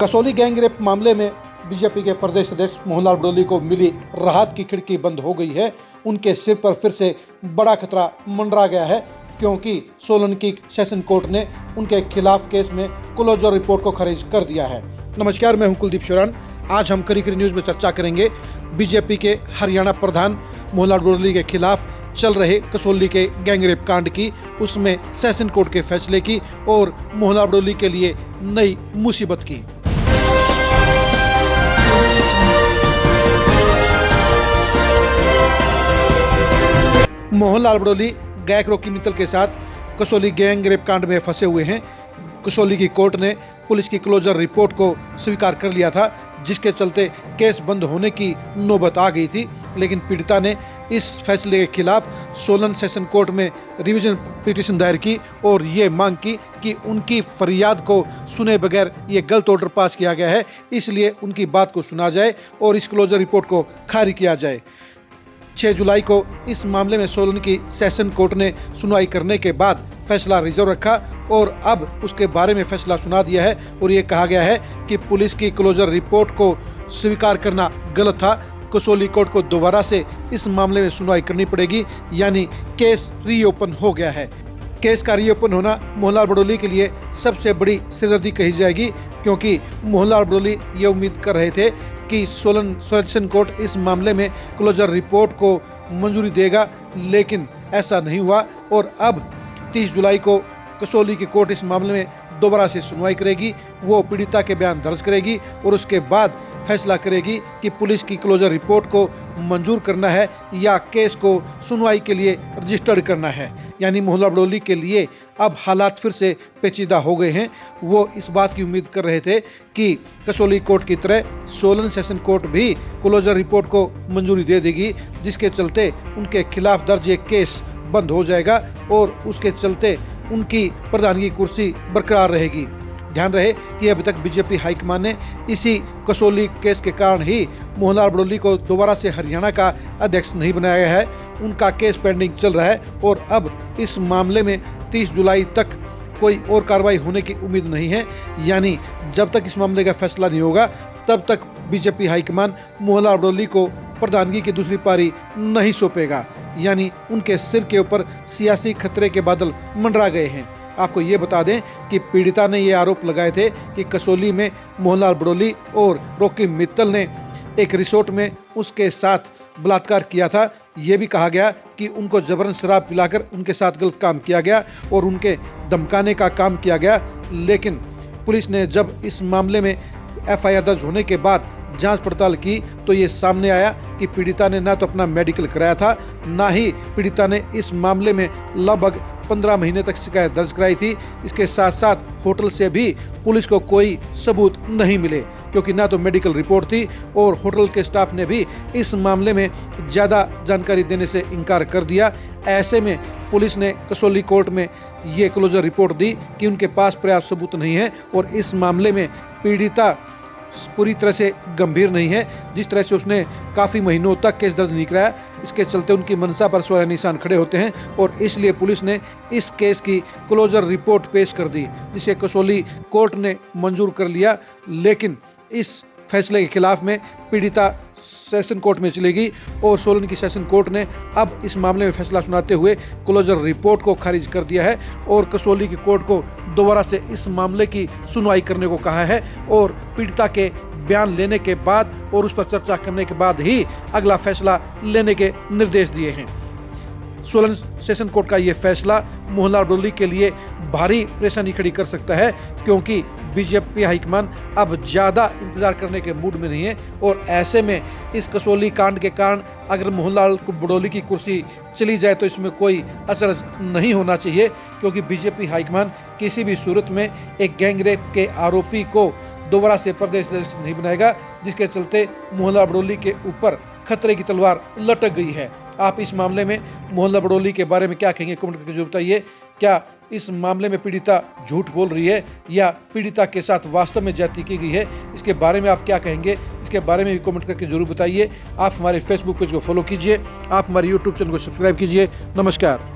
Kasauli gang rape मामले में BJP के प्रदेश अध्यक्ष मोहनलाल बड़ोली को मिली राहत की खिड़की बंद हो गई है। उनके सिर पर फिर से बड़ा खतरा मंडरा गया है, क्योंकि सोलन की सेशन कोर्ट ने उनके खिलाफ केस में क्लोजर रिपोर्ट को खारिज कर दिया है। नमस्कार, मैं हूं कुलदीप शोरान। आज हम करी न्यूज़ में चर्चा करेंगे बीजेपी के हरियाणा प्रधान मोहनलाल बड़ोली के खिलाफ चल रहे कसौली के गैंगरेप कांड की, उसमें सेशन कोर्ट के फैसले की और मोहनलाल बड़ोली के लिए नई मुसीबत की। मोहनलाल बड़ोली गायक रॉकी मित्तल के साथ कसौली गैंगरेप कांड में फंसे हुए हैं। कसौली की कोर्ट ने पुलिस की क्लोजर रिपोर्ट को स्वीकार कर लिया था, जिसके चलते केस बंद होने की नौबत आ गई थी। लेकिन पीड़िता ने इस फैसले के खिलाफ सोलन सेशन कोर्ट में रिवीजन पिटीशन दायर की और ये मांग की कि उनकी फरियाद को सुने बगैर ये गलत ऑर्डर पास किया गया है, इसलिए उनकी बात को सुना जाए और इस क्लोजर रिपोर्ट को खारिज किया जाए। 6 जुलाई को इस मामले में सोलन की सेशन कोर्ट ने सुनवाई करने के बाद फैसला रिजर्व रखा और अब उसके बारे में फैसला सुना दिया है और ये कहा गया है कि पुलिस की क्लोजर रिपोर्ट को स्वीकार करना गलत था। कसौली कोर्ट को दोबारा से इस मामले में सुनवाई करनी पड़ेगी, यानी केस रीओपन हो गया है। केस का रीओपन होना मोहनलाल बड़ोली के लिए सबसे बड़ी सिरदर्दी कही जाएगी, क्योंकि मोहनलाल बड़ोली ये उम्मीद कर रहे थे कि सोलन सेशन कोर्ट इस मामले में क्लोजर रिपोर्ट को मंजूरी देगा, लेकिन ऐसा नहीं हुआ और अब 30 जुलाई को कसौली की कोर्ट इस मामले में दोबारा से सुनवाई करेगी। वो पीड़िता के बयान दर्ज करेगी और उसके बाद फैसला करेगी कि पुलिस की क्लोजर रिपोर्ट को मंजूर करना है या केस को सुनवाई के लिए रजिस्टर्ड करना है। यानी मोहनलाल बड़ोली के लिए अब हालात फिर से पेचीदा हो गए हैं। वो इस बात की उम्मीद कर रहे थे कि कसौली कोर्ट की तरह सोलन सेशन कोर्ट भी क्लोजर रिपोर्ट को मंजूरी दे देगी, जिसके चलते उनके खिलाफ दर्ज एक केस बंद हो जाएगा और उसके चलते उनकी प्रधानगी कुर्सी बरकरार रहेगी। ध्यान रहे कि अभी तक बीजेपी हाईकमान ने इसी कसौली केस के कारण ही मोहनलाल बड़ोली को दोबारा से हरियाणा का अध्यक्ष नहीं बनाया गया है। उनका केस पेंडिंग चल रहा है और अब इस मामले में 30 जुलाई तक कोई और कार्रवाई होने की उम्मीद नहीं है। यानी जब तक इस मामले का फैसला नहीं होगा तब तक बीजेपी हाईकमान मोहनलाल बड़ोली को प्रधानगी की दूसरी पारी नहीं सौंपेगा। यानी उनके सिर के ऊपर सियासी खतरे के बादल मंडरा गए हैं। आपको ये बता दें कि पीड़िता ने ये आरोप लगाए थे कि कसौली में मोहनलाल बड़ोली और रॉकी मित्तल ने एक रिसोर्ट में उसके साथ बलात्कार किया था। ये भी कहा गया कि उनको जबरन शराब पिलाकर उनके साथ गलत काम किया गया और उनके धमकाने का काम किया गया। लेकिन पुलिस ने जब इस मामले में FIR दर्ज होने के बाद जांच पड़ताल की तो ये सामने आया कि पीड़िता ने ना तो अपना मेडिकल कराया था, ना ही पीड़िता ने इस मामले में लगभग 15 महीने तक शिकायत दर्ज कराई थी। इसके साथ साथ होटल से भी पुलिस को कोई सबूत नहीं मिले, क्योंकि ना तो मेडिकल रिपोर्ट थी और होटल के स्टाफ ने भी इस मामले में ज़्यादा जानकारी देने से इनकार कर दिया। ऐसे में पुलिस ने कसौली कोर्ट में ये क्लोजर रिपोर्ट दी कि उनके पास पर्याप्त सबूत नहीं है और इस मामले में पीड़िता पूरी तरह से गंभीर नहीं है। जिस तरह से उसने काफ़ी महीनों तक केस दर्ज नहीं कराया, इसके चलते उनकी मंशा पर सवाल निशान खड़े होते हैं और इसलिए पुलिस ने इस केस की क्लोजर रिपोर्ट पेश कर दी, जिसे कसौली कोर्ट ने मंजूर कर लिया। लेकिन इस फैसले के खिलाफ में पीड़िता सेशन कोर्ट में चलेगी और सोलन की सेशन कोर्ट ने अब इस मामले में फैसला सुनाते हुए क्लोजर रिपोर्ट को खारिज कर दिया है और कसौली की कोर्ट को दोबारा से इस मामले की सुनवाई करने को कहा है और पीड़िता के बयान लेने के बाद और उस पर चर्चा करने के बाद ही अगला फैसला लेने के निर्देश दिए हैं। सोलन सेशन कोर्ट का ये फैसला मोहनलाल बड़ोली के लिए भारी परेशानी खड़ी कर सकता है, क्योंकि बीजेपी हाईकमान अब ज़्यादा इंतजार करने के मूड में नहीं है और ऐसे में इस कसौली कांड के कारण अगर मोहनलाल बड़ोली की कुर्सी चली जाए तो इसमें कोई असर नहीं होना चाहिए, क्योंकि बीजेपी हाईकमान किसी भी सूरत में एक गैंगरेप के आरोपी को दोबारा से प्रदेश अध्यक्ष नहीं बनाएगा, जिसके चलते मोहनलाल बड़ोली के ऊपर खतरे की तलवार लटक गई है। आप इस मामले में मोहनलाल बड़ोली के बारे में क्या कहेंगे, कमेंट करके जरूर बताइए। क्या इस मामले में पीड़िता झूठ बोल रही है या पीड़िता के साथ वास्तव में ज्यादती की गई है? इसके बारे में आप क्या कहेंगे, इसके बारे में भी कमेंट करके जरूर बताइए। आप हमारे फेसबुक पेज को फॉलो कीजिए, आप हमारे यूट्यूब चैनल को सब्सक्राइब कीजिए। नमस्कार।